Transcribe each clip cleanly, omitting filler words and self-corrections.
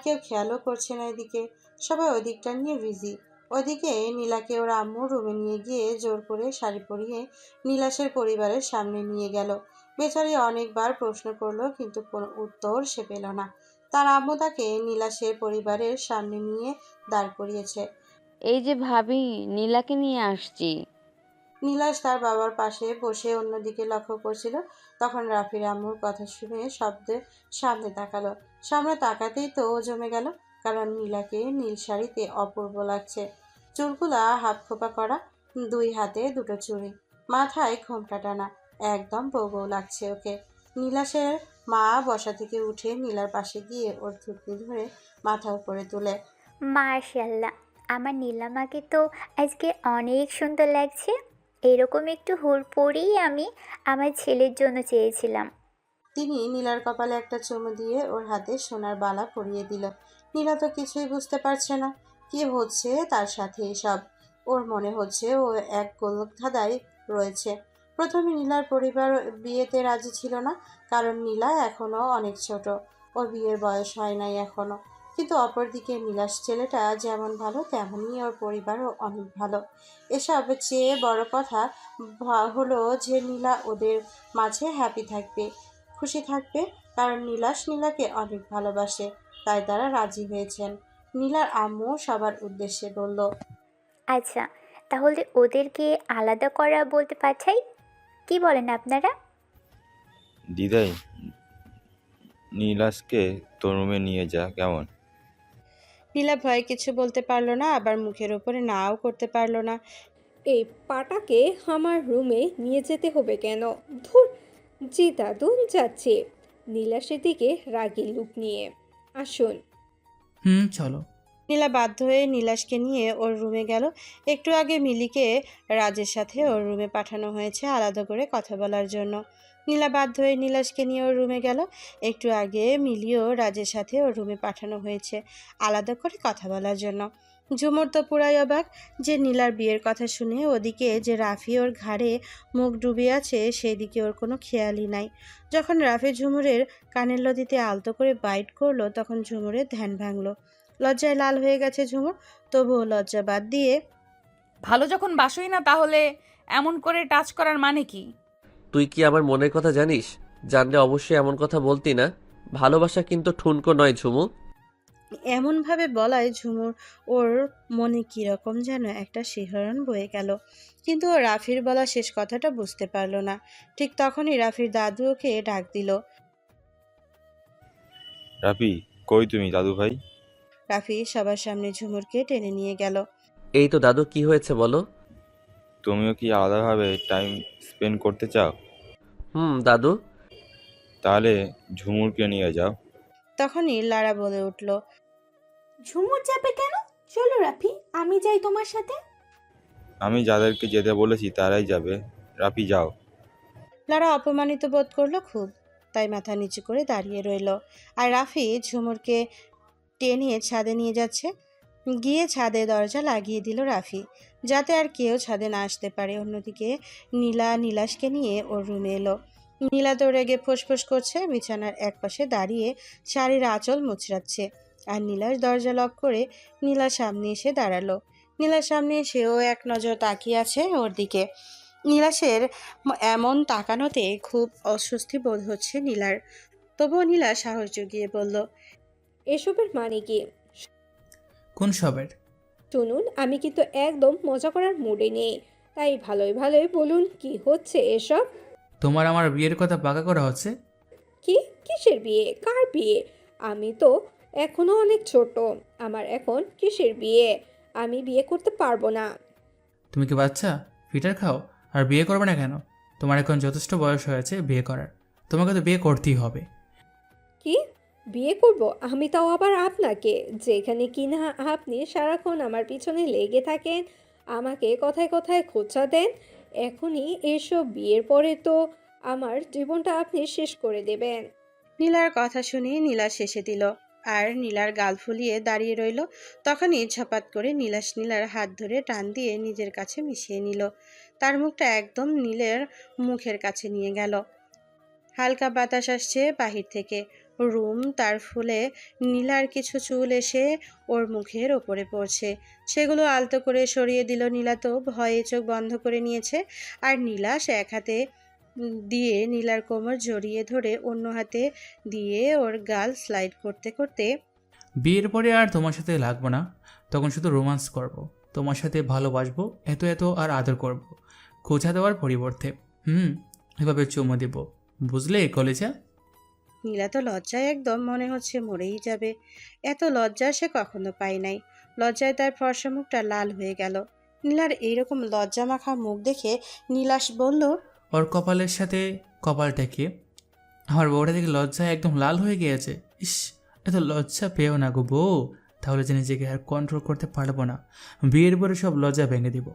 কেউ খেয়ালও করছে না এদিকে। সবাই ওদিকটা নিয়ে বিজি। ওদিকে নীলাকে ওর আম্মু রুমে নিয়ে গিয়ে জোর করে শাড়ি পরিয়ে নীলাসের পরিবারের সামনে নিয়ে গেল। বেচারি অনেকবার প্রশ্ন করলো কিন্তু কোনো উত্তর সে পেল না। তার আম্মু তাকে নীলাসের পরিবারের সামনে নিয়ে দাঁড় করিয়েছে। এই যে ভাবি, নীলাকে নিয়ে আসছি। নীলাশ তার বাবার পাশে বসে অন্যদিকে লক্ষ্য করছিল। তখন রাফির আম্মুর কথা শুনে শব্দে সামনে তাকালো। সামনে তাকাতেই তো ও জমে গেল, কারণ নীলাকে নীল শাড়িতে অপূর্ব লাগছে। চুলগুলা হাফ খোপা করা, দুই হাতে দুটো চুড়ি, মাথায় ঘোমটা টানা, একদম বউ বউ লাগছে ওকে। নীলাশের মা বসা থেকে উঠে নীলার পাশে গিয়ে ওর থুতনি ধরে মাথা উপরে তুলে। মাশাল্লাহ, আমার নীলামাকে তো আজকে অনেক সুন্দর লাগছে। এরকম একটু হুল পরেই আমি আমার ছেলের জন্য চেয়েছিলাম। তিনি নীলার কপালে একটা চুমু দিয়ে ওর হাতে সোনার বালা পরিয়ে দিল। নীলা তো কিছুই বুঝতে পারছে না কি হচ্ছে তার সাথে এসব। ওর মনে হচ্ছে ও এক গোলকধাঁধায় রয়েছে। প্রথমে নীলার পরিবার বিয়েতে রাজি ছিল না, কারণ নীলা এখনো অনেক ছোট, ওর বিয়ের বয়স হয় নাই এখনো। কিন্তু অপরদিকে নীলার ছেলেটা যেমন ভালো তেমনই ওর পরিবারও অনেক ভালো। এসব চেয়ে বড় কথা হলো যে নীলা ওদের মাঝে হ্যাপি থাকবে, খুশি থাকবে, কারণ নীলাশ নীলাকে অনেক ভালোবাসে, তাই তারা রাজি হয়েছেন। নীলার আম্মু সবার উদ্দেশ্যে বলল, আচ্ছা, তাহলে ওদেরকে আলাদা করা বলতে পাঠাই, কি বলেন আপনারা? দিদাই, নীলাশকে তোর রুমে নিয়ে যা, কেমন? নীলা ভয় কিছু বলতে পারলো না, আবার মুখের উপরে নাও করতে পারলো না। এই পাটাকে আমার রুমে নিয়ে যেতে হবে কেন? ধুর, জি দাদু, যাচ্ছে। নীলাশের দিকে রাগী লুক নিয়ে। আসুন। চলো। নীলা বাধ্য হয়ে নীলাশকে নিয়ে ওর রুমে গেল। একটু আগে মিলিকে রাজের সাথে ওর রুমে পাঠানো হয়েছে আলাদা করে কথা বলার জন্য। নীলা বাধ্য হয়ে নীলাশকে নিয়ে ওর রুমে গেল। একটু আগে মিলিও রাজের সাথে ওর রুমে পাঠানো হয়েছে আলাদা করে কথা বলার জন্য। ঝুমুর তো পুরাই অবাক যে নীলার বিয়ের কথা শুনে। ওদিকে যে রাফি ওর ঘাড়ে মুখ ডুবিয়ে আছে সেই দিকে ওর কোনো খেয়ালই নাই। যখন রাফি ঝুমুরের কানের লতিতে আলতো করে বাইট করলো তখন ঝুমুরের ধ্যান ভাঙলো। লজ্জায় লাল হয়ে গেছে ঝুমুর, তবুও লজ্জা বাদ দিয়ে, ভালো যখন বাসোই না তাহলে এমন করে টাচ করার মানে কি? তুই কি আমার মনের কথা জানিস? জানলে অবশ্যই এমন কথা বলতি না। ভালোবাসা কিন্তু ঠুনকো নয় ঝুমু। এমনভাবে বলায় ঝুমুর ওর মনে কীরকম যেন একটা শিহরণ বয়ে গেল। কিন্তু ও রাফির বলা শেষ কথাটা বুঝতে পারল না। ঠিক তখনই রাফির দাদু ওকে ডাক দিল। রাফি, কই তুমি দাদু ভাই? রাফি সবার সামনে ঝুমুরকে টেনে নিয়ে গেল। এই তো দাদু, কি হয়েছে বলো? তুমিও কি আলাদাভাবে টাইম স্পেন্ড করতে চাও? দাদু। তাহলে ঝুমুরকে নিয়ে যাও। তখনই লারা বলে উঠল, ঝুমুর যাবে কেন? চলো রাফি, আমি যাই তোমার সাথে। আমি যাদেরকে যেতে বলেছি তারাই যাবে। রাফি, যাও। লারা অপমানিত বোধ করলো খুব, তাই মাথা নিচু করে দাঁড়িয়ে রইল। আর রাফি ঝুমুরকে টেনে ছাদে নিয়ে যাচ্ছে। গিয়ে ছাদে দরজা লাগিয়ে দিল রাফি, যাতে আর কেউ ছাদে না আসতে পারে। অন্যদিকে নীলা নীলাশকে নিয়ে ওর রুমে এলো। নীলা তো রেগে ফোঁসফোঁস করছে, বিছানার একপাশে দাঁড়িয়ে শাড়ির আঁচল মুচড়াচ্ছে। আর নীলাশ দরজা লক করে নীলার সামনে এসে দাঁড়ালো। নীলার সামনে এসেও এক নজর তাকিয়ে আছে ওর দিকে। নীলাশের এমন তাকানোতে খুব অস্বস্তি বোধ হচ্ছে নীলার। তবুও নীলা সাহস জুগিয়ে বলল, এসবের মানে কি? কোন সবের? শুনুন, আমি কিন্তু একদম মজা করার মুডে নেই, তাই ভালোই ভালোই বলুন কি হচ্ছে এসব। তোমার আমার বিয়ের কথা পাকা করা হচ্ছে। কি? কিসের বিয়ে? কার বিয়ে? আমি তো এখনো অনেক ছোট। আমার এখন কিসের বিয়ে? আমি বিয়ে করতে পারবো না। তুমি কি বাচ্চা? ফিটার খাও আর বিয়ে করবে না কেন? তোমার এখন যথেষ্ট বয়স হয়েছে বিয়ে করার। তোমাকে তো বিয়ে করতেই হবে। কি? বিয়ে করব? আমি তাও আবার আপনাকে, যেখানে কিনা আপনি সারাক্ষণ আমার পিছনে লেগে থাকেন, আমাকে কথায় কথায় খোঁচা দেন। এখনই এসব বিয়ের পরে তো আমার জীবনটা আপনি শেষ করে দেবেন। নীলার কথা শুনে নীলা শেষে দিল আর নীলার গাল ফুলিয়ে দাঁড়িয়ে রইল। তখনই ঝপাত করে নীলার হাত ধরে টান দিয়ে নিজের কাছে মিশিয়ে নিল। তার মুখটা একদম নীলের মুখের কাছে নিয়ে গেল। হালকা বাতাস আসছে বাহির থেকে। রুম তার ফুলে নীলার কিছু চুল এসে ওর মুখের ওপরে পড়ছে। সেগুলো আলতো করে সরিয়ে দিল। নীলা তো ভয়ে চোখ বন্ধ করে নিয়েছে। আর নীলা সে এক হাতে দিয়ে নীলার কোমর জড়িয়ে ধরে অন্য হাতে দিয়ে ওর গাল স্লাইড করতে করতে বিয়ের পরে আর তোমার সাথে লাগবো না, তখন শুধু রোমান্স করব। তোমার সাথে ভালোবাসবো, এত এত আর আদর করব, খোঁচা দেওয়ার পরিবর্তে। এভাবে চুমো দেব, বুঝলে কলেজা? নীলা তো লজ্জায় একদম মনে হচ্ছে মরেই যাবে। এত লজ্জা সে কখনো পায় নাই। লজ্জায় তার ফর্সা মুখটা লাল হয়ে গেল। নীলার এইরকম লজ্জা মাখা মুখ দেখে নীলাশ বলল, ওর কপালের সাথে কপাল টেকে আমার বউটা দেখে লজ্জায় একদম লাল হয়ে গিয়েছে। ইস, এত লজ্জা পেও না গো বউ, তাহলে যে নিজেকে আর কন্ট্রোল করতে পারবো না। বিয়ের পরে সব লজ্জা ভেঙে দিব।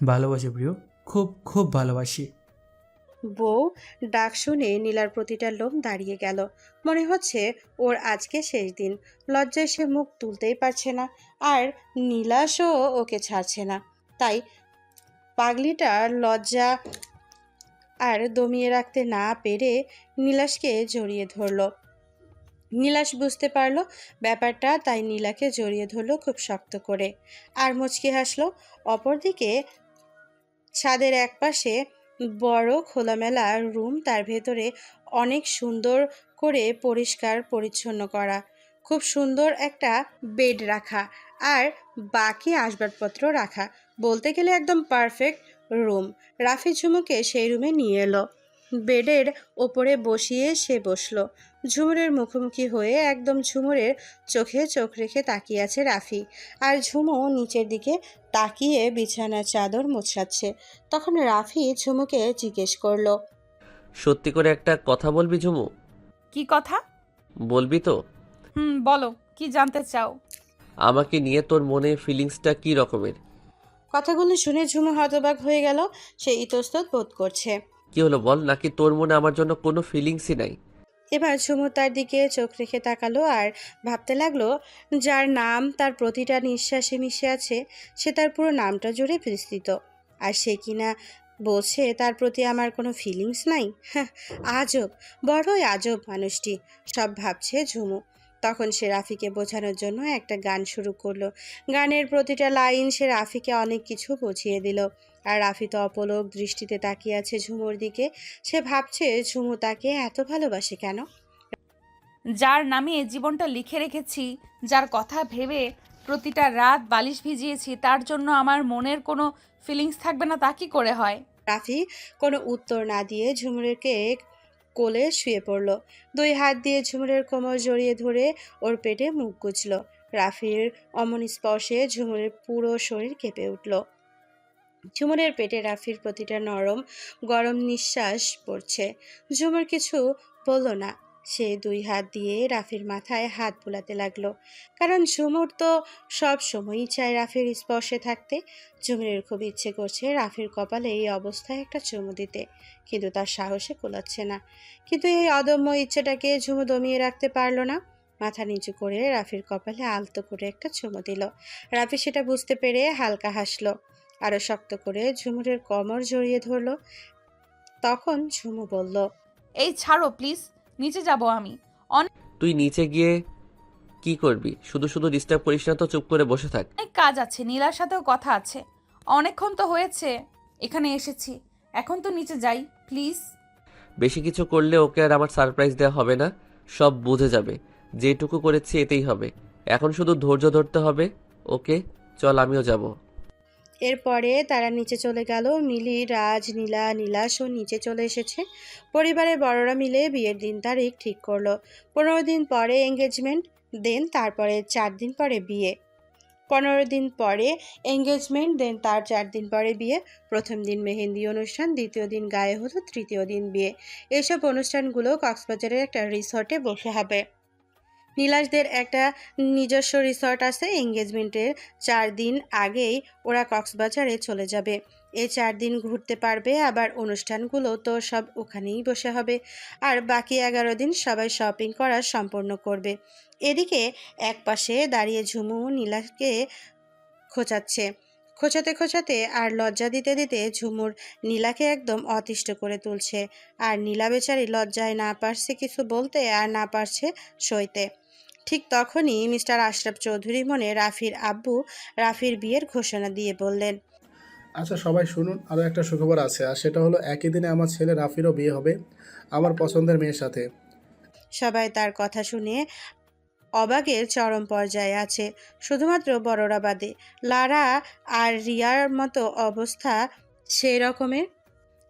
ভালোবাসি প্রিয়, খুব খুব ভালোবাসি। বউ ডাক শুনে নীলার প্রতিটা লোম দাঁড়িয়ে গেল। মনে হচ্ছে ওর আজকে শেষ দিন। লজ্জায় সে মুখ তুলতেই পারছে না। আর নীলাশও ওকে ছাড়ছে না। তাই পাগলিটার লজ্জা আর দমিয়ে রাখতে না পেরে নীলাশকে জড়িয়ে ধরল। নীলাশ বুঝতে পারলো ব্যাপারটা, তাই নীলাকে জড়িয়ে ধরল খুব শক্ত করে। আর মুচকি হাসলো। অপরদিকে ছাদের একপাশে বড় খোলামেলা রুম, তার ভেতরে অনেক সুন্দর করে পরিষ্কার পরিচ্ছন্ন করা, খুব সুন্দর একটা বেড রাখা আর বাকি আসবাবপত্র রাখা। বলতে গেলে একদম পারফেক্ট রুম। রাফি ঝুমুকে সেই রুমে নিয়ে এলো। বেডের ওপরে বসিয়ে সে বসলো। ঝুমুরের মুখোমুখি হয়ে একদম ঝুমুরের চোখে চোখ রেখে তাকিয়ে আছে রাফি। আর ঝুমু নিচের দিকে তাকিয়ে বিছানার চাদর মোছাচ্ছে। তখন রাফি ঝুমুকে জিজ্ঞেস করলো, সত্যি করে একটা কথা বলবি ঝুমু? কি কথা? বলবি তো? বলো, কি জানতে চাও? আমাকে নিয়ে তোর মনে ফিলিংসটা কি রকমের? কথাগুলো শুনে ঝুমু হতবাক হয়ে গেল। সে ইতস্তত বোধ করছে। কি হলো বল, নাকি তোর মনে আমার জন্য কোনো ফিলিংসই নাই? এবার ঝুমু তার দিকে চোখ রেখে তাকালো আর ভাবতে লাগলো, যার নাম তার প্রতিটা নিঃশ্বাসে মিশে আছে, সে তার পুরো নামটা জুড়ে বিস্তৃত। আর সে কিনা বলছে তার প্রতি আমার কোনো ফিলিংস নাই। হ্যাঁ, আজব, বড়ই আজব মানুষটি। সব ভাবছে ঝুমু। তখন সে রাফিকে বোঝানোর জন্য একটা গান শুরু করলো। গানের প্রতিটা লাইন সে রাফিকে অনেক কিছু বুঝিয়ে দিল। আর রাফি তো অপলক দৃষ্টিতে তাকিয়ে আছে ঝুমুর দিকে। সে ভাবছে ঝুমু তাকে এত ভালোবাসে কেন। যার নামে জীবনটা লিখে রেখেছি, যার কথা ভেবে প্রতিটা রাত বালিশ ভিজিয়েছি, তার জন্য আমার মনের কোনো ফিলিংস থাকবে না, তা কি করে হয়? রাফি কোনো উত্তর না দিয়ে ঝুমুরকে কোলে শুয়ে পড়ল। দুই হাত দিয়ে ঝুমুরের কোমর জড়িয়ে ধরে ওর পেটে মুখ গুজল। রাফির অমন স্পর্শে ঝুমুরের পুরো শরীর কেঁপে উঠল। ঝুমুরের পেটে রাফির প্রতিটা নরম গরম নিঃশ্বাস পড়ছে। ঝুমুর কিছু বলল না। সে দুই হাত দিয়ে রাফির মাথায় হাত বুলাতে লাগলো। কারণ ঝুমুর তো সব সময়ই চায় রাফির স্পর্শে থাকতে। ঝুমুরের খুব ইচ্ছে করছে রাফির কপালে এই অবস্থায় একটা চুমু দিতে, কিন্তু তার সাহসে কুলাচ্ছে না। কিন্তু এই অদম্য ইচ্ছেটাকে ঝুমু দমিয়ে রাখতে পারল না। মাথা নিচু করে রাফির কপালে আলতো করে একটা চুমু দিল। রাফি সেটা বুঝতে পেরে হালকা হাসলো। আরো শক্ত করে ঝুমুরের কোমর জড়িয়ে ধরল। তখন ঝুমু বলল, এই ছাড়ো প্লিজ, নিচে যাব আমি। তুই নিচে গিয়ে কি করবি? শুধু শুধু ডিস্টার্ব করিস না তো, চুপ করে বসে থাক। অনেক কাজ আছে, নীলার সাথেও কথা আছে। অনেকক্ষণ তো হয়েছে এখানে এসেছি, এখন তো নিচে যাই প্লিজ। বেশি কিছু করলে ওকে আর আমার সারপ্রাইজ দেওয়া হবে না, সব বুঝে যাবে। যেটুকু করেছি এতেই হবে। এখন শুধু ধৈর্য ধরতে হবে। ওকে চল, আমিও যাব। এরপরে তারা নিচে চলে গেল। মিলি, রাজ, নীলা, নীলাশও নিচে চলে এসেছে। পরিবারের বড়রা মিলে বিয়ের দিন তারিখ ঠিক করলো। 15 দিন পরে এঙ্গেজমেন্ট, দেন তারপরে 4 দিন পরে বিয়ে। 15 দিন পরে এঙ্গেজমেন্ট, দেন তার 4 দিন পরে বিয়ে। প্রথম দিন মেহেন্দি অনুষ্ঠান, দ্বিতীয় দিন গায়ে হলুদ, তৃতীয় দিন বিয়ে। এইসব অনুষ্ঠানগুলো কক্সবাজারের একটা রিসর্টে বসে হবে। নীলাশদের একটা নিজস্ব রিসর্ট আছে। এঙ্গেজমেন্টের 4 দিন আগেই ওরা কক্সবাজারে চলে যাবে। এই 4 দিন ঘুরতে পারবে। আবার অনুষ্ঠানগুলো তো সব ওখানেই বসে হবে। আর বাকি 11 দিন সবাই শপিং করা সম্পন্ন করবে। এদিকে একপাশে দাঁড়িয়ে ঝুমু নীলাকে খোঁচাচ্ছে। খোঁচাতে খোঁচাতে আর লজ্জা দিতে দিতে ঝুমুর নীলাকে একদম অতিষ্ঠ করে তুলছে। আর নীলা বেচারি লজ্জায় না পারছে কিছু বলতে আর না পারছে সইতে। ঠিক তখনই মিস্টার আশরাফ চৌধুরী মনে রাফির আব্বু রাফির বিয়ের ঘোষণা দিয়ে বললেন, আচ্ছা সবাই শুনুন, আরও একটা সুখবর আছে, আর সেটা হলো একই দিনে আমার ছেলে রাফিরও বিয়ে হবে আমার পছন্দের মেয়ের সাথে। সবাই তার কথা শুনে অবাকের চরম পর্যায়ে আছে, শুধুমাত্র বড়রা বাদে। লারা আর রিয়ার মতো অবস্থা সেই রকমের।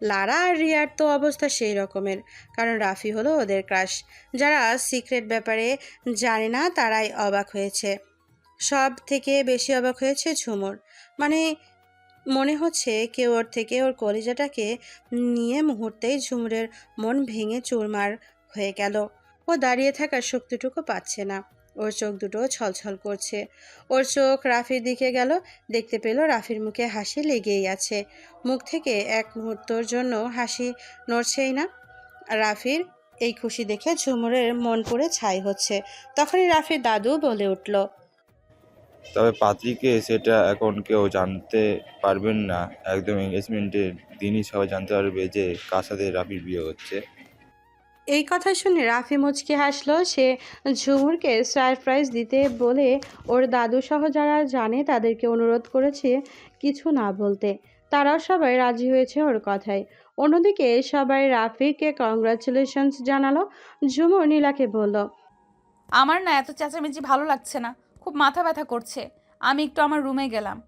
লারা আর রিয়ার তো অবস্থা সেই রকমের, কারণ রাফি হলো ওদের ক্রাশ। যারা সিক্রেট ব্যাপারে জানে না তারাই অবাক হয়েছে। সব থেকে বেশি অবাক হয়েছে ঝুমুর। মানে মনে হচ্ছে কেউ ওর থেকে ওর কলিজাটাকে নিয়ে মুহূর্তেই ঝুমুরের মন ভেঙে চুরমার হয়ে গেল। ও দাঁড়িয়ে থাকার শক্তিটুকু পাচ্ছে না। ওর চোখ দুটো ছলছল করছে। ওর চোখ রাফির দিকে গেল, দেখতে পেল রাফির মুখে হাসি লেগেই আছে। মুখ থেকে এক মুহূর্তের জন্য হাসি নড়ছেই না। রাফির এই খুশি দেখে ঝুমুরের মন পুড়ে ছাই হচ্ছে। তখনই রাফির দাদু বলে উঠল, তবে পাত্রীকে সেটা এখন কেউ জানতে পারবেন না, একদম এঙ্গেজমেন্টের দিনই সবাই জানতে পারবে যে কার সাথে রাফির বিয়ে হচ্ছে। এই কথা শুনে রাফি মুচকি হাসলো। সে ঝুমুরকে সারপ্রাইজ দিতে বলে ওর দাদু সহ যারা জানে তাদেরকে অনুরোধ করেছে কিছু না বলতে। তারাও সবাই রাজি হয়েছে ওর কথায়। অন্যদিকে সবাই রাফিকে কংগ্রাচুলেশনস জানালো। ঝুমুর নীলাকে বলল, আমার না এত চেঁচামেচি ভালো লাগছে না, খুব মাথা ব্যথা করছে। আমি একটু আমার রুমে গেলাম।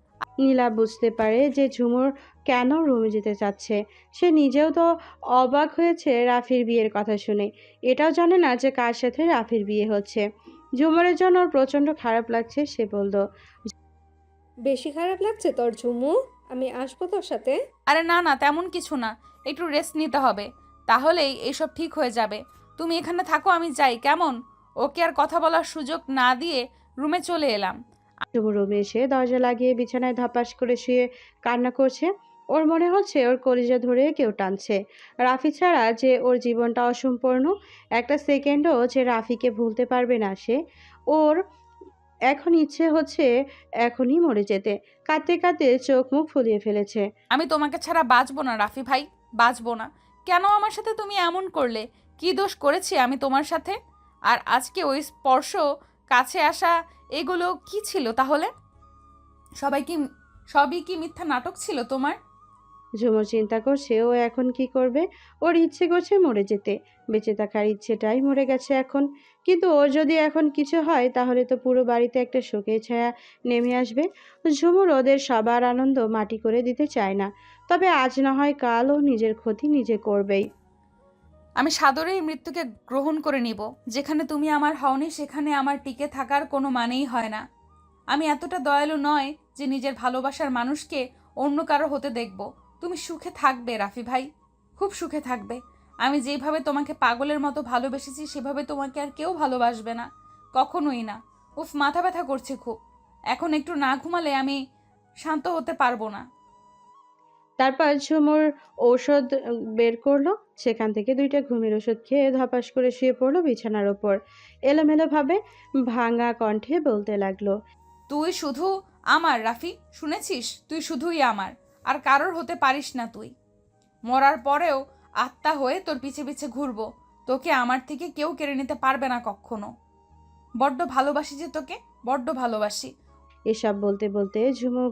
নীলা বুঝতে পারে যে ঝুমুর কেন রুমে যেতে চাচ্ছে। সে নিজেও তো অবাক হয়েছে রাফির বিয়ের কথা শুনে। এটাও জানে না যে কার সাথে রাফির বিয়ে হচ্ছে। ঝুমুরের জন্য ওর প্রচণ্ড খারাপ লাগছে। সে বলল, বেশি খারাপ লাগছে তোর ঝুমু? আমি আসবো তোর সাথে। আরে না না, তেমন কিছু না, একটু রেস্ট নিতে হবে, তাহলেই এসব ঠিক হয়ে যাবে। তুমি এখানে থাকো, আমি যাই, কেমন? ওকে আর কথা বলার সুযোগ না দিয়ে রুমে চলে এলাম। ঝুমুর রুমে এসে দরজা লাগিয়ে বিছানায় ধপাস করে শুয়ে কান্না করছে। ওর মনে হচ্ছে ওর কলিজা ধরে কেউ টানছে। রাফি ছাড়া যে ওর জীবনটা অসম্পূর্ণ। একটা সেকেন্ডও যে রাফিকে ভুলতে পারবে না সে। ওর এখন ইচ্ছে হচ্ছে এখনই মরে যেতে। কাঁদতে কাঁদতে চোখ মুখ ফুলিয়ে ফেলেছে। আমি তোমাকে ছাড়া বাঁচবো না রাফি ভাই, বাঁচবো না। কেন আমার সাথে তুমি এমন করলে? কি দোষ করেছি আমি তোমার সাথে? আর আজকে ওই স্পর্শ, কাছে আসা, এগুলো কি ছিল তাহলে? সবাই কি সবই কি মিথ্যা নাটক ছিল তোমার? ঝুমুর চিন্তা করছে ও এখন কি করবে। ওর ইচ্ছে করছে মরে যেতে। বেঁচে থাকার ইচ্ছেটাই মরে গেছে এখন। কিন্তু ওর যদি এখন কিছু হয় তাহলে তো পুরো বাড়িতে একটা শোকের ছায়া নেমে আসবে। ঝুমুর ওদের সবার আনন্দ মাটি করে দিতে চায় না। তবে আজ না হয় কাল ও নিজের ক্ষতি নিজে করবেই। আমি সাদরেই মৃত্যুকে গ্রহণ করে নিব। যেখানে তুমি আমার হওনি সেখানে আমার টিকে থাকার কোনো মানেই হয় না। আমি এতটা দয়ালু নয় যে নিজের ভালোবাসার মানুষকে অন্য কারো হতে দেখব। তুমি সুখে থাকবে রাফি ভাই, খুব সুখে থাকবে। আমি যেভাবে তোমাকে পাগলের মতো ভালোবেসেছি সেভাবে তোমাকে আর কেউ ভালোবাসবে না, কখনোই না। উফ, মাথা ব্যথা করছে খুব। এখন একটু না ঘুমালে আমি শান্ত হতে পারবো না। তারপর ঝুমুর ঔষধ বের করলো। সেখান থেকে 2টা ঘুমের ওষুধ খেয়ে ধপাস করে শুয়ে পড়লো বিছানার ওপর। এলোমেলোভাবে ভাঙা কণ্ঠে বলতে লাগলো, তুই শুধু আমার রাফি, শুনেছিস? তুই শুধুই আমার, আর কারোর হতে পারিস না তুই। মরার পরেও আত্মা হয়ে তোর পিছে পিছে ঘুরবো। তোকে আমার থেকে কেউ কেড়ে নিতে পারবে না কখনো। বড্ড ভালোবাসি যে তোকে, বড্ড ভালোবাসি। এসব বলতে বলতে ঝুমুর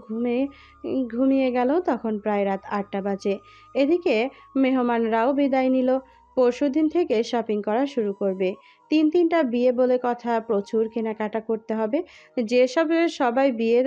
ঘুমিয়ে গেল। তখন প্রায় রাত 8টা বাজে। এদিকে মেহমানরাও বিদায় নিল। পরশুদিন থেকে শপিং করা শুরু করবে। 3টা বিয়ে বলে কথা, প্রচুর কেনাকাটা করতে হবে। যেসবে সবাই বিয়ের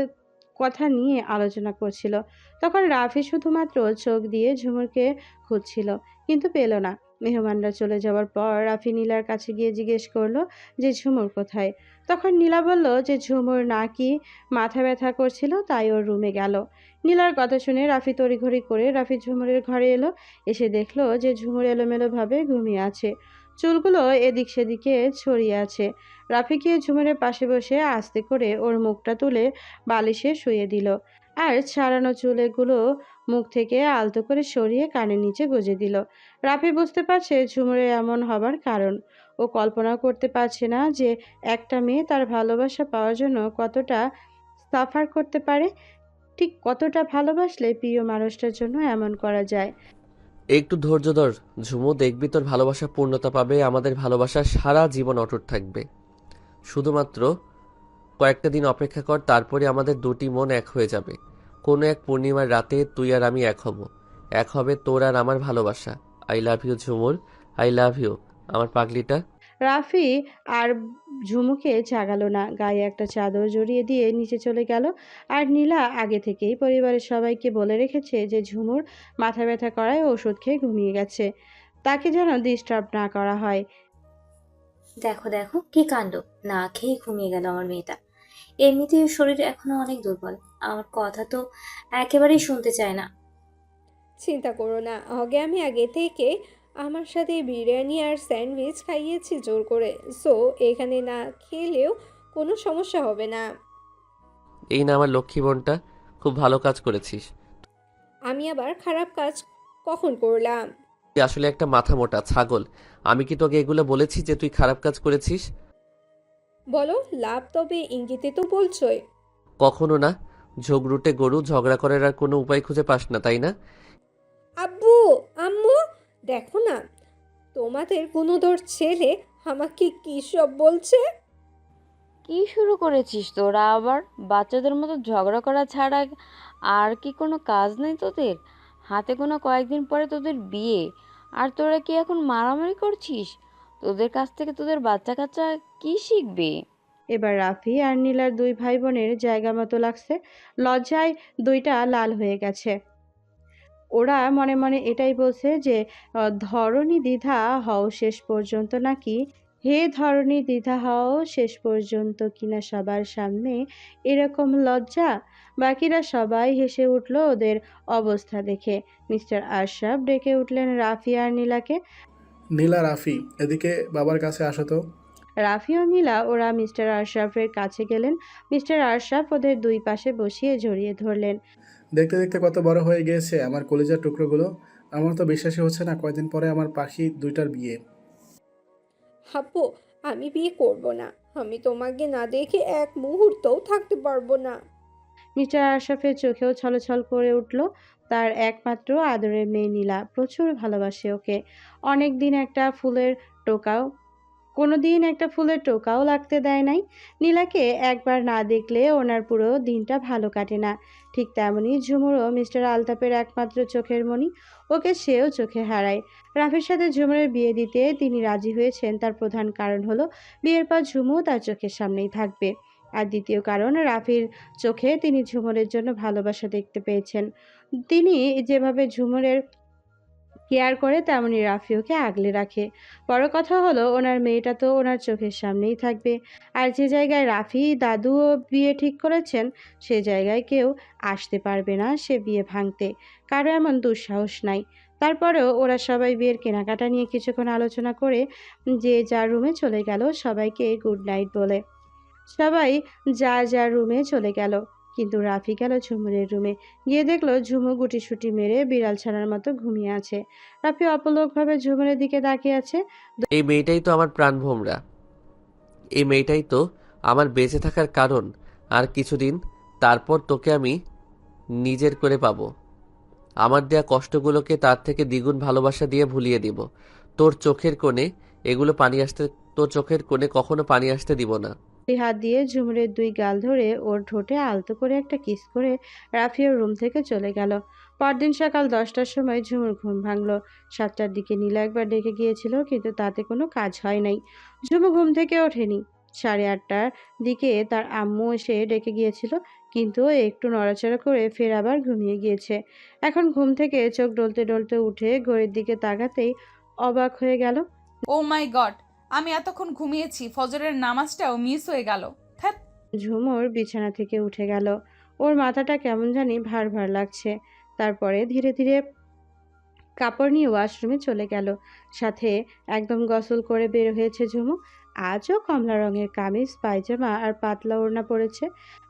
কথা নিয়ে আলোচনা করছিল তখন রাফি শুধুমাত্র চোখ দিয়ে ঝুমুরকে খুঁজছিল, কিন্তু পেল না। মেহমানরা চলে যাওয়ার পর রাফি নীলার কাছে গিয়ে জিজ্ঞেস করলো যে ঝুমুর কোথায়। তখন নীলা বলল যে ঝুমুর নাকি মাথা ব্যথা করছিল তাই ওর রুমে গেল। নীলার কথা শুনে রাফি তড়িঘড়ি করে রাফি ঝুমুরের ঘরে এলো। এসে দেখলো যে ঝুমুর এলোমেলোভাবে ঘুমিয়ে আছে, চুলগুলো এদিক সেদিকে ছড়িয়ে আছে। রাফি গিয়ে ঝুমুরের পাশে বসে আস্তে করে ওর মুখটা তুলে বালিশে শুয়ে দিল, আর ছাড়ানো চুলগুলো মুখ থেকে আলতো করে সরিয়ে কানের নিচে গুজে দিল। রাফি বুঝতে পারছে ঝুমুরের এমন হবার কারণ। ও কল্পনা করতে পারছে না যে একটা মেয়ে তার ভালোবাসা পাওয়ার জন্য কতটা সাফার করতে পারে। ঠিক কতটা ভালোবাসলে প্রিয় মানুষটার জন্য এমন করা যায়। একটু ধৈর্য ধর ঝুমু, দেখবি তোর ভালোবাসা পূর্ণতা পাবে, আমাদের ভালোবাসা সারা জীবন অটুট থাকবে। শুধুমাত্র কয়েকটা দিন অপেক্ষা কর, তারপরে আমাদের দুটি মন এক হয়ে যাবে। কোনো এক পূর্ণিমার রাতে তুই আর আমি এক হব, এক হবে তোর আর আমার ভালোবাসা। I love you Jhumur, I love you আমার পাগলিটা। রাফি আর ঝুমুকে জাগালো না, গায়ে একটা চাদর জড়িয়ে দিয়ে নিচে চলে গেল। আর নীলা আগে থেকেই পরিবারের সবাইকে বলে রেখেছে যে ঝুমুর মাথা ব্যথা করায় ওষুধ খেয়ে ঘুমিয়ে গেছে, তাকে যেন ডিস্টার্ব না করা হয়। দেখো দেখো কি কাণ্ড, না খেয়ে ঘুমিয়ে গেল আমার মেয়েটা। এমনিতেই ওর শরীর এখনো অনেক দুর্বল, আমার কথা তো একেবারেই শুনতে চায় না। চিন্তা করো না, আগে আমি আগে থেকে আমার সাথে বিরিয়ানি আর স্যান্ডউইচ খাইয়েছি জোর করে, সো এখানে না খেলেও কোনো সমস্যা হবে না। এই না আমার লক্ষ্মী বোনটা, খুব ভালো কাজ করেছিস। আমি আবার খারাপ কাজ কখন করলাম? তুই আসলে একটা মাথা মোটা ছাগল। আমি কি তোকে এগুলো বলেছি যে তুই খারাপ কাজ করেছিস? বলো লাভ, তবে ইঙ্গিতে তো বলছোই। কখনো না। ঝগড়ুটে গরু, ঝগড়া করার আর কোনো উপায় খুঁজে পাস না, তাই না? আব্বু, আম্মু, দেখো না তোমাদের গুণধর ছেলে আমাকে কি সব বলছে। কি শুরু করেছিস তোরা আবার? বাচ্চাদের মতো ঝগড়া করা ছাড়া আর কি কোনো কাজ নেই তোদের? হাতে গোনা কয়েকদিন পরে তোদের বিয়ে, আর তোরা কি এখন মারামারি করছিস? তোদের কাছ থেকে তোদের বাচ্চা কাচ্চা কি শিখবে? এবার রাফি আর নীলার দুই ভাই বোনের জায়গা মতো লাগছে, লজ্জায় দুইটা লাল হয়ে গেছে। ওরা মনে মনে এটাই বলছে যে ধরণী দ্বিধা হও শেষ পর্যন্ত, নাকি হে ধরণী দ্বিধা হও শেষ পর্যন্ত, কিনা সবার সামনে এরকম লজ্জা। বাকিরা সবাই হেসে উঠল ওদের অবস্থা দেখে। মিস্টার আশরাফ ডেকে উঠলেন রাফি আর নীলাকে। নীলা, রাফি, এদিকে বাবার কাছে আসো তো। রাফি ও নীলা ওরা মিস্টার আশরাফের কাছে গেলেন। মিস্টার আশরাফ ওদের দুই পাশে বসিয়ে জড়িয়ে ধরলেন। দেখতে দেখতে কত বড় হয়ে গিয়েছে আমার কলিজার টুকরোগুলো। আমার তো বিশ্বাসই হচ্ছে না কয়দিন পরে আমার পাখি দুইটার বিয়ে। আব্বু, আমি বিয়ে করব না। আমি তোমাকে না দেখে এক মুহূর্তও থাকতে পারবো না। মিস্টার আশরাফের চোখেও ছলছল করে উঠল। তার একমাত্র আদরের মেয়ে নীলা প্রচুর ভালোবাসে ওকে। অনেক দিন একটা ফুলের টোকাও কোনোদিন একটা ফুলের টোকাও লাগতে দেয় নাই। নীলাকে একবার না দেখলে ওনার পুরো দিনটা ভালো কাটে না। ঠিক তেমনই ঝুমুরও মিস্টার আলতাপের একমাত্র চোখের মণি, ওকে সেও চোখে হারায়। রাফির সাথে ঝুমুরের বিয়ে দিতে তিনি রাজি হয়েছেন, তার প্রধান কারণ হলো বিয়ের পর ঝুমু তার চোখের সামনেই থাকবে। আর দ্বিতীয় কারণ, রাফির চোখে তিনি ঝুমুরের জন্য ভালোবাসা দেখতে পেয়েছেন। তিনি যেভাবে ঝুমুরের কেয়ার করে তেমনি রাফিওকে আগলে রাখে। বড় কথা হলো ওনার মেয়েটা তো ওনার চোখের সামনেই থাকবে। আর যে জায়গায় রাফি দাদুও বিয়ে ঠিক করেছেন, সে জায়গায় কেউ আসতে পারবে না সে বিয়ে ভাঙতে, কারো এমন দুঃসাহস নাই। তারপরেও ওরা সবাই বিয়ের কেনাকাটা নিয়ে কিছুক্ষণ আলোচনা করে যে যার রুমে চলে গেল, সবাইকে গুড নাইট বলে সবাই যার যার রুমে চলে গেল। কিন্তু রাফি গেল ঝুমুরের রুমে, গিয়ে দেখলো ঝুমু গুটিসুটি মেরে বিড়াল ছানার মতো ঘুমিয়ে আছে। রাফি অপলকভাবে ঝুমুরের দিকে তাকিয়ে আছে। এই মেয়েটাই তো আমার প্রাণ ভোমরা, এই মেয়েটাই তো আমার বেঁচে থাকার কারণ। আর কিছুদিন তারপর তোকে আমি নিজের করে পাবো। আমার দেয়া কষ্টগুলোকে তার থেকে দ্বিগুণ ভালোবাসা দিয়ে ভুলিয়ে দিব। তোর চোখের কোণে এগুলো পানি আসতে, তোর চোখের কোণে কখনো পানি আসতে দিব না। দুই হাত দিয়ে ঝুমুরের দুই গাল ধরে ওর ঠোঁটে আলতো করে একটা কিস করে রাফি ওর রুম থেকে চলে গেল। পরদিন সকাল 10টার সময় ঝুমুর ঘুম ভাঙলো। 7টার দিকে নীলা একবার ডেকে গিয়েছিল, কিন্তু তাতে কোনো কাজ হয় নাই। ঝুমু ঘুম থেকে ওঠেনি। 8:30টার দিকে তার আম্মু এসে ডেকে গিয়েছিল, কিন্তু ও একটু নড়াচড়া করে ফের আবার ঘুমিয়ে গিয়েছে। এখন ঘুম থেকে চোখ ডলতে ডলতে উঠে ঘড়ির দিকে তাকাতেই অবাক হয়ে গেল। ও মাই গড, আমি এতক্ষণ ঘুমিয়েছি, ফজরের নামাজটাও মিস হয়ে গেল। ধ্যাৎ। ঝুমুর বিছানা থেকে উঠে গেল। ওর মাথাটা কেমন জানি ভার ভার লাগছে। তারপরে ধীরে ধীরে কাপড় নিয়ে ওয়াশরুমে চলে গেল। সাথে একদম গোসল করে বের হয়েছে ঝুমু। আজও কমলা রঙের কামিজ, পায়জামা আর পাতলা ওড়না পরেছে।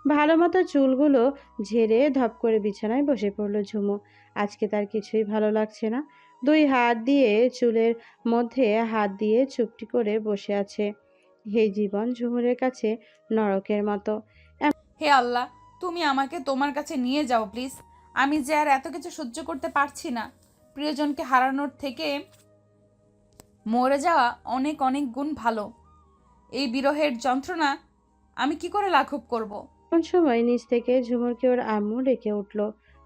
ভালো মতো চুলগুলো ঝেড়ে ধপ করে বিছানায় বসে পড়ল ঝুমু। আজকে তার কিছুই ভালো লাগছে না। দুই হাত দিয়ে চুলের মধ্যে হাত দিয়ে চুপটি করে বসে আছে। এই জীবন ঝুমুরের কাছে নরকের মতো। হে আল্লাহ, তুমি আমাকে তোমার কাছে নিয়ে যাও প্লিজ। আমি যে আর এত কিছু সহ্য করতে পারছি না। প্রিয়জনকে হারানোর থেকে মরে যাওয়া অনেক অনেক গুণ ভালো। এই বিরহের যন্ত্রণা আমি কি করে লাঘব করব। কোন সময় নিচ থেকে ঝুমুরকে ওর আম্মু ডেকে উঠল।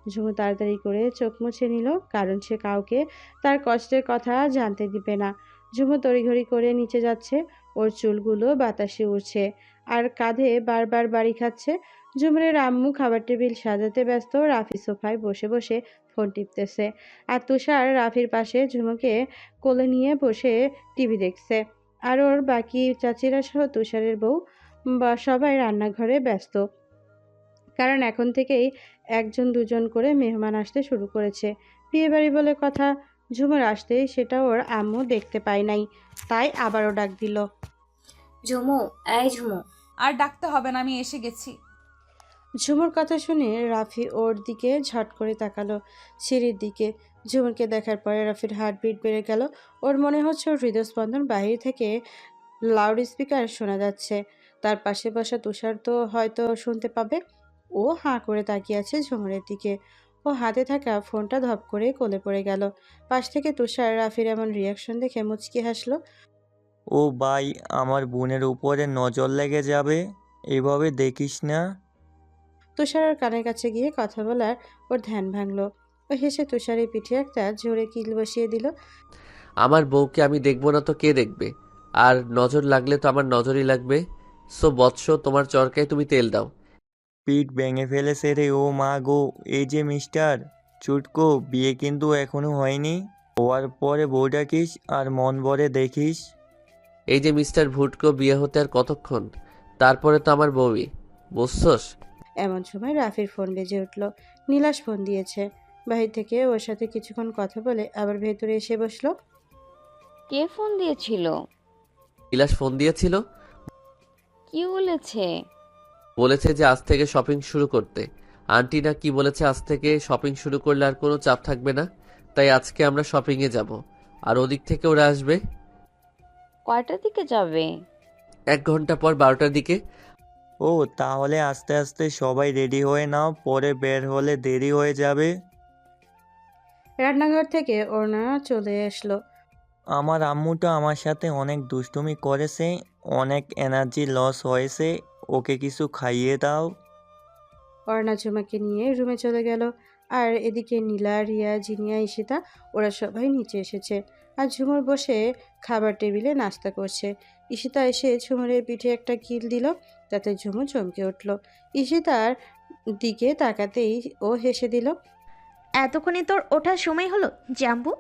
ঝুমুর তাড়াতাড়ি করে চোখ মুছে নিল, কারণ সে কাউকে তার কষ্টের কথা জানতে দিবে না। ঝুমুর তড়িঘড়ি করে নিচে যাচ্ছে, ওর চুলগুলো বাতাসে উড়ছে আর কাঁধে বারবার বাড়ি খাচ্ছে। ঝুমুরের আম্মু খাবার টেবিল সাজাতে ব্যস্ত, রাফি সোফায় বসে বসে ফোন টিপতেছে। আর তুষার রাফির পাশে ঝুমুকে কোলে নিয়ে বসে টিভি দেখছে। আর ওর বাকি চাচিরা সহ তুষারের বউ বা সবাই রান্নাঘরে ব্যস্ত, কারণ এখন থেকেই একজন দুজন করে মেহমান আসতে শুরু করেছে। বিয়েবাড়ি বলে কথা, ঝুমুর আসতেই সেটা ওর আম্মু দেখতে পায় নাই, তাই আবারও ডাক দিল। ঝুমু, এই ঝুমু। আর ডাকতে হবে না, আমি এসে গেছি। ঝুমুর কথা শুনে রাফি ওর দিকে ঝট করে তাকালো, সিঁড়ির দিকে। ঝুমুরকে দেখার পরে রাফির হার্টবিট বেড়ে গেল। ওর মনে হচ্ছে ওর হৃদস্পন্দন বাহির থেকে লাউড স্পিকার শোনা যাচ্ছে। তার পাশে বসা তুষার তো হয়তো শুনতে পাবে। ও হাঁ করে তাকিয়ে আছে ঝুমুরের দিকে। ও হাতে থাকা ফোনটা ধপ করে কোলে পড়ে গেল। পাশ থেকে তুষার রাফির এমন রিয়াকশন দেখে মুচকি হাসলো। ও ভাই, আমার বোনের উপরে নজর লেগে যাবে, এভাবে দেখিস না। তুষার ওর কানের কাছে গিয়ে কথা বলার ওর ধ্যান ভাঙলো। ও হেসে তুষারের পিঠে একটা জোরে কিল বসিয়ে দিল। আমার বউকে আমি দেখবো না তো কে দেখবে? আর নজর লাগলে তো আমার নজরই লাগবে। সো বৎস, তোমার চরকায় তুমি তেল দাও। পিঠ ভেঙে ফেলেছে রে ও মা গো। এই যে মিস্টার চুটকো, বিয়ে কিন্তু এখনো হয়নি। হওয়ার পরে বউ ডাকিস আর মন ভরে দেখিস। এই যে মিস্টার ভুটকো, বিয়ে হতে আর কতক্ষণ? তারপরে তো আমার বউই, বুঝছস? এমন সময় রাফির ফোন বেজে উঠল। নীলাশ ফোন দিয়েছে। বাহির থেকে ওর সাথে কিছুক্ষণ কথা বলে আবার ভেতরে এসে বসলো। কে ফোন দিয়েছিল? বিলাস ফোন দিয়েছিল, কি বলেছে? বলেছে যে আজ থেকে শপিং শুরু করতে। আন্টি না কি বলেছে, আজ থেকে শপিং শুরু করলে আর কোনো চাপ থাকবে না। তাই আজকে আমরা শপিংয়ে যাব, আর ওদিক থেকে ওরা আসবে। কয়টার দিকে যাবে? 1 ঘন্টা পর 12টার দিকে। ও তাহলে আস্তে আস্তে সবাই রেডি হয়ে নাও, পরে বের হলে দেরি হয়ে যাবে। রান্নাঘর থেকে ওড়না চলে আসলো। আমার আম্মুটা আমার সাথে অনেক দুষ্টুমি করেছে, অনেক এনার্জি লস হয়েছে, ওকে কিছু খাইয়ে দাও। অর্ণা ঝুমাকে নিয়ে রুমে চলে গেল। আর এদিকে নীলা, রিয়া, জিনিয়া, ঈশিতা ওরা সবাই নিচে এসেছে। আর ঝুমুর বসে খাবার টেবিলে নাস্তা করছে। ঈশিতা এসে ঝুমুরের পিঠে একটা কিল দিল, তাতে ঝুমুর চমকে উঠল। ঈশিতার দিকে তাকাতেই ও হেসে দিল। এতক্ষণে তোর ওঠার সময় হলো জাম্বু?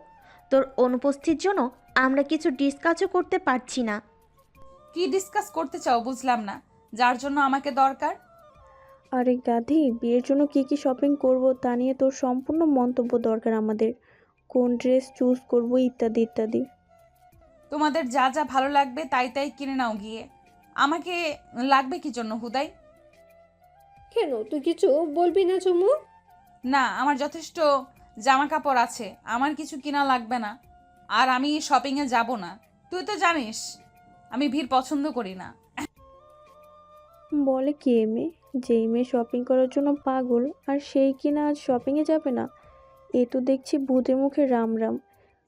তোর অনুপস্থিতির জন্য আমরা কিছু ডিসকাসও করতে পারছি না। কি ডিসকাস করতে চাও বুঝলাম না। যার জন্য আমাকে দরকার। আরে গাধি, বিয়ের জন্য কি কি শপিং করব তা নিয়ে তোর সম্পূর্ণ মন্তব্য দরকার আমাদের। কোন ড্রেস চুজ করব ইত্যাদি ইত্যাদি। তোমাদের যা যা ভালো লাগবে তাই তাই কিনে নাও গিয়ে। আমাকে লাগবে কি জন্য হুদাই? কেন, তুই কিছু বলবি না চুমু? না, আমার যথেষ্ট জামা কাপড় আছে, আমার কিছু কিনা লাগবে না। আর আমি শপিংয়ে যাব না। তুই তো জানিস আমি ভিড় পছন্দ করি না। বলে কে মেয়ে? যেই মেয়ে শপিং করার জন্য পাগল আর সেই কিনা আজ শপিংয়ে যাবে না? এ তো দেখছি ভূতের মুখে রাম রাম।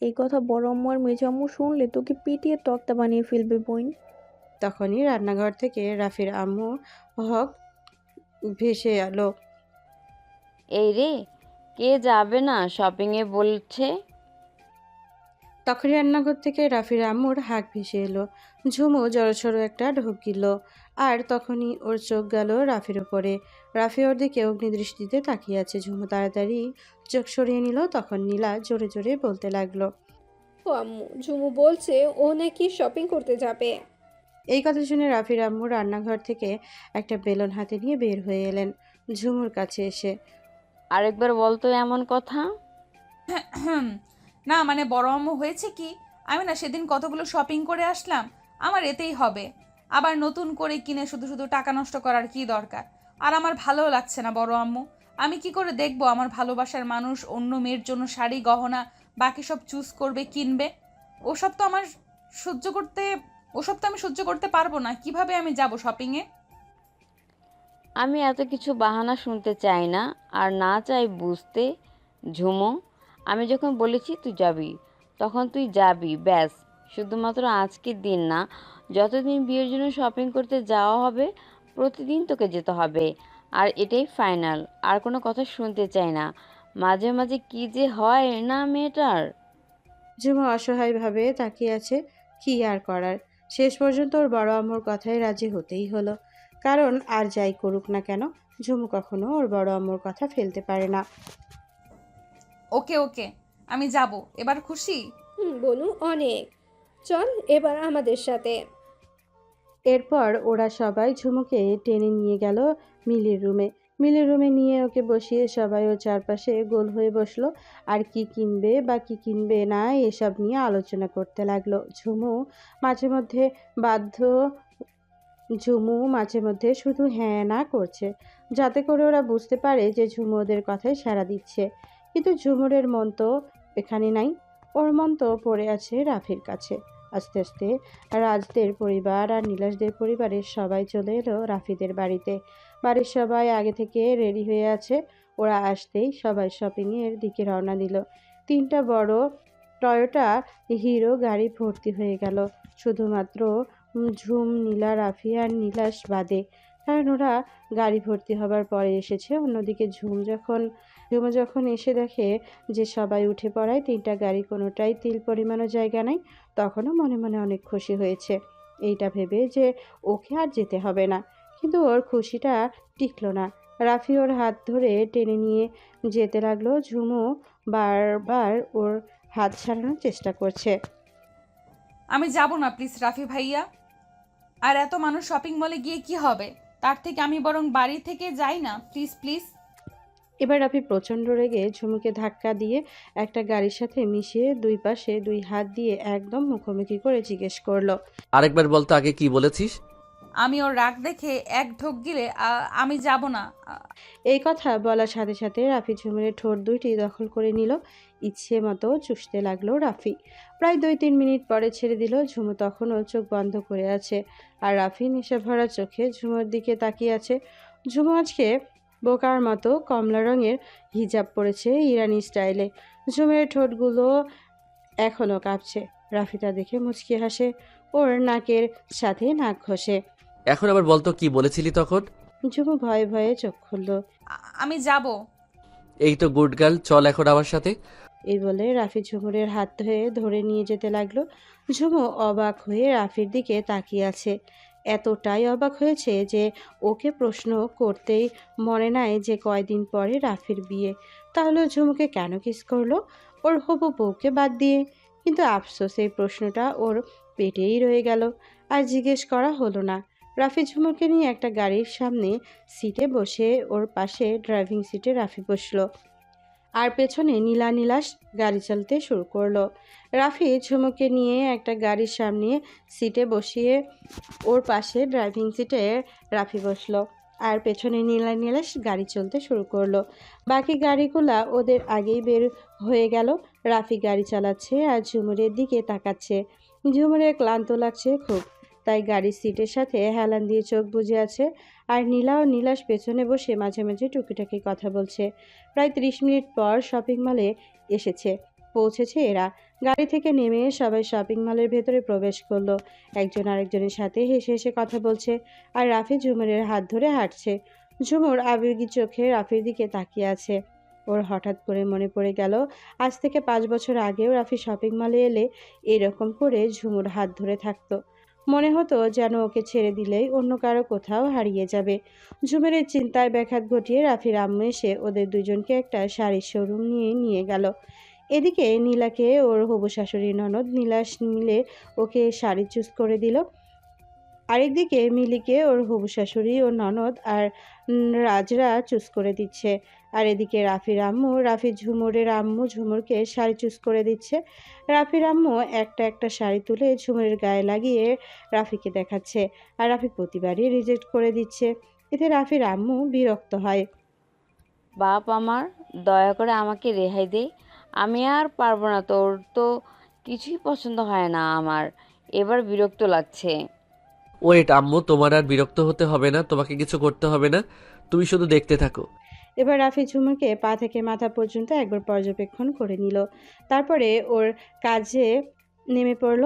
এই কথা বড় আম্মু আর মেজ আম্মু শুনলে তোকে পিটিয়ে তক্তা বানিয়ে ফেলবে বোন। তখনই রান্নাঘর থেকে রাফির আম্মু হক ভেসে এলো। এই রে, কে যাবে না শপিংয়ে বলছে? তখনই রান্নাঘর থেকে রাফির আম্মুর হাঁক ভেসে এলো। ঝুমু জড়সড় একটা ঢোক গিল। আর তখনই ওর চোখ গেল রাফির ওপরে। রাফি ওর দিকে অগ্নিদৃষ্টিতে তাকিয়ে আছে। ঝুমু তাড়াতাড়ি চোখ সরিয়ে নিল। তখন নীলা জোরে জোরে বলতে লাগলো। ও আম্মু, ঝুমু বলছে ও নাকি শপিং করতে যাবে। এই কথা শুনে রাফির আম্মু রান্নাঘর থেকে একটা বেলুন হাতে নিয়ে বের হয়ে এলেন ঝুমুর কাছে এসে। আরেকবার বলতো এমন কথা। না মানে বড় আম্মু, হয়েছে কি, আমি না সেদিন কতগুলো শপিং করে আসলাম, আমার এতেই হবে। আবার নতুন করে কিনে শুধু শুধু টাকা নষ্ট করার কি দরকার? আর আমার ভালোও লাগছে না বড় আম্মু। আমি কি করে দেখবো আমার ভালোবাসার মানুষ অন্য মেয়ের জন্য শাড়ি গহনা বাকি সব চুজ করবে, কিনবে? ওসব তো আমি সহ্য করতে পারবো না। কিভাবে আমি যাব শপিংয়ে? আমি এত কিছু বাহানা শুনতে চাই না, আর না চাই বুঝতে। ঝুমো, আমি যখন বলেছি তুই যাবি, তখন তুই যাবি, ব্যাস। শুধুমাত্র আজকের দিন না, যতদিন বিয়ের জন্য শপিং করতে যাওয়া হবে, প্রতিদিন তোকে যেতে হবে। আর এটাই ফাইনাল, আর কোনো কথা শুনতে চাই না। মাঝে মাঝে কি যে হয় না মেয়েটার। ঝুমু অসহায়ভাবে তাকিয়ে আছে। কি আর করার, শেষ পর্যন্ত ওর বড় আম্মুর কথায় রাজি হতেই হলো। কারণ আর যাই করুক না কেন, ঝুমু কখনো ওর বড় আম্মুর কথা ফেলতে পারে না। ওকে ওকে, আমি যাব। এবার খুশি? বনু অনেক। চল এবার আমাদের সাথে। এরপর ওরা সবাই ঝুমুকে টেনে নিয়ে গেল মিলির রুমে। মিলির রুমে নিয়ে ওকে বসিয়ে সবাই ওর চারপাশে গোল হয়ে বসলো। আর কি কিনবে বা কি কিনবে না এসব নিয়ে আলোচনা করতে লাগলো। মাঝে মধ্যে বাধ্য ঝুমু মাঝে মধ্যে শুধু হ্যাঁ না করছে, যাতে করে ওরা বুঝতে পারে যে ঝুমু ওদের কথায় সাড়া দিচ্ছে। কিন্তু ঝুমুরের মন তো এখানে নাই, ওর মন তো পড়ে আছে রাফির কাছে। আস্তে আস্তে রাজদের পরিবার আর নীলাশদের পরিবারের সবাই চলে এলো রাফিদের বাড়িতে। বাড়ির সবাই আগে থেকে রেডি হয়ে আছে। ওরা আসতেই সবাই শপিংয়ের দিকে রওনা দিল। 3টা বড় টয়োটা হিরো গাড়ি ভর্তি হয়ে গেল, শুধুমাত্র ঝুম, নীলা, রাফি আর নীলাশ বাদে। কারণ ওরা গাড়ি ভর্তি হবার পরে এসেছে। অন্যদিকে ঝুমু যখন এসে দেখে যে সবাই উঠে পড়ায় 3টা গাড়ি কোনোটাই তিল পরিমাণও জায়গা নাই, তখনও মনে মনে অনেক খুশি হয়েছে এইটা ভেবে যে ওকে আর যেতে হবে না। কিন্তু ওর খুশিটা টিকলো না। রাফি ওর হাত ধরে টেনে নিয়ে যেতে লাগলো। ঝুমু বারবার ওর হাত ছাড়ানোর চেষ্টা করছে। আমি যাব না প্লিজ রাফি ভাইয়া। আর এত মানুষ শপিং মলে গিয়ে কি হবে? তার থেকে আমি বরং বাড়ি থেকে যাই না, প্লিজ প্লিজ। এবার রাফি প্রচণ্ড রেগে ঝুমুকে ধাক্কা দিয়ে একটা গাড়ির সাথে মিশিয়ে 2 পাশে 2 হাত দিয়ে একদম মুখোমুখি করে জিজ্ঞেস করলো, আরেকবার বলতো আগে কি বলেছিস? আমি ওর রাগ দেখে এক ঢোক গিলে আমি যাব না। এই কথা বলার সাথে সাথে রাফি ঝুমুরের ঠোঁট 2টি দখল করে নিল। ইচ্ছে মতো চুষতে লাগলো রাফি। প্রায় 2-3 মিনিট পরে ছেড়ে দিল। ঝুমু তখনও চোখ বন্ধ করে আছে, আর রাফি নেশা ভরা চোখে ঝুমুর দিকে তাকিয়ে আছে। ঝুমু আজকে বোকার মতো কমলা রঙের হিজাব পরেছে ইরানি স্টাইলে। ঝুমুরের ঠোঁটগুলো এখনও কাঁপছে। রাফি তা দেখে মুচকি হাসে, ওর নাকের সাথে নাক ঘষে। এখন আবার বলতো কি বলেছিলি তখন? ঝুমু ভয়ে ভয়ে চোখ খুলল। আমি যাব। এই তো গুড গার্ল, চল এখন আমার সাথে। এই বলে রাফি ঝুমুরের হাত ধরে নিয়ে যেতে লাগলো। ঝুমু অবাক হয়ে রাফির দিকে তাকিয়ে আছে। এতটাই অবাক হয়েছে যে ওকে প্রশ্ন করতেই মনে নাই যে কয়দিন পরে রাফির বিয়ে। তাহলে ও ঝুমুকে কেন কিস করলো ওর হবু বউকে বাদ দিয়ে? কিন্তু আফসোস এই প্রশ্নটা ওর পেটেই রয়ে গেল, আর জিজ্ঞেস করা হলো না। রাফি ঝুমুরকে নিয়ে একটা গাড়ির সামনে সিটে বসে ওর পাশে ড্রাইভিং সিটে রাফি বসলো, আর পেছনে নীলাশ গাড়ি চালাতে শুরু করলো। রাফি ঝুমুকে নিয়ে একটা গাড়ির সামনে সিটে বসিয়ে ওর পাশে ড্রাইভিং সিটে রাফি বসলো, আর পেছনে নীলাশ গাড়ি চলতে শুরু করলো। বাকি গাড়িগুলা ওদের আগেই বের হয়ে গেল। রাফি গাড়ি চালাচ্ছে আর ঝুমুরের দিকে তাকাচ্ছে। ঝুমুরের ক্লান্ত লাগছে খুব, তাই গাড়ির সিটের সাথে হেলান দিয়ে চোখ বুজে আছে। আর নীলা ও নীলাশ পেছনে বসে মাঝে মাঝে টুকিটাকি কথা বলছে। প্রায় 30 মিনিট পর শপিং মলে পৌঁছেছে এরা। গাড়ি থেকে নেমে সবাই শপিং মলের ভেতরে প্রবেশ করলো। একজন আরেকজনের সাথে হেসে হেসে কথা বলছে, আর রাফি ঝুমুরের হাত ধরে হাঁটছে। ঝুমুর আবেগী চোখে রাফির দিকে তাকিয়ে আছে। ওর হঠাৎ করে মনে পড়ে গেল আজ থেকে 5 বছর আগেও রাফি শপিং মলে এলে এরকম করে ঝুমুর হাত ধরে থাকতো। মনে হতো যেন ওকে ছেড়ে দিলেই অন্য কারো কোথাও হারিয়ে যাবে। ঝুমুরের চিন্তায় ব্যাঘাত ঘটিয়ে রাফির আম্মু এসে ওদের দুজনকে একটা শাড়ির শোরুম নিয়ে গেল। এদিকে নীলাকে ওর হবু শাশুড়ি ননদ নীলাশ মিলে ওকে শাড়ি চুজ করে দিল। আরেকদিকে মিলিকে ওর হবু শাশুড়ি ও ননদ আর রাজরা চুজ করে দিচ্ছে। আর এদিকে রাফির আম্মু ঝুমুরের আম্মু ঝুমুরকে শাড়ি চুজ করে দিচ্ছে। রাফির আম্মু একটা শাড়ি তুলে ঝুমুরের গায়ে লাগিয়ে রাফিকে দেখাচ্ছে, আর রাফি প্রতিবারই রিজেক্ট করে দিচ্ছে। এতে রাফির আম্মু বিরক্ত হয়। বাপ আমার, দয়া করে আমাকে রেহাই দে, আমি আর পারবো না, তোর তো কিছুই পছন্দ হয় না আমার, এবার বিরক্ত লাগছে। ওয়েট আম্মু, তোমার আর বিরক্ত হতে হবে না, তোমাকে কিছু করতে হবে না, তুমি শুধু দেখতে থাকো। এবার রাফি ঝুমুরকে পা থেকে মাথা পর্যন্ত একবার পর্যবেক্ষণ করে নিল, তারপরে ওর কাজে নেমে পড়ল।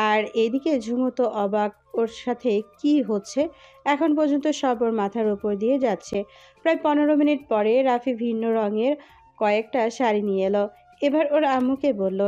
আর এদিকে ঝুমু তো অবাক, ওর সাথে কি হচ্ছে। এখন পর্যন্ত সব ওর মাথার উপর দিয়ে যাচ্ছে। প্রায় 15 মিনিট পরে রাফি ভিন্ন রঙের কয়েকটা শাড়ি নিয়ে এলো। এবার ওর আম্মুকে বলল,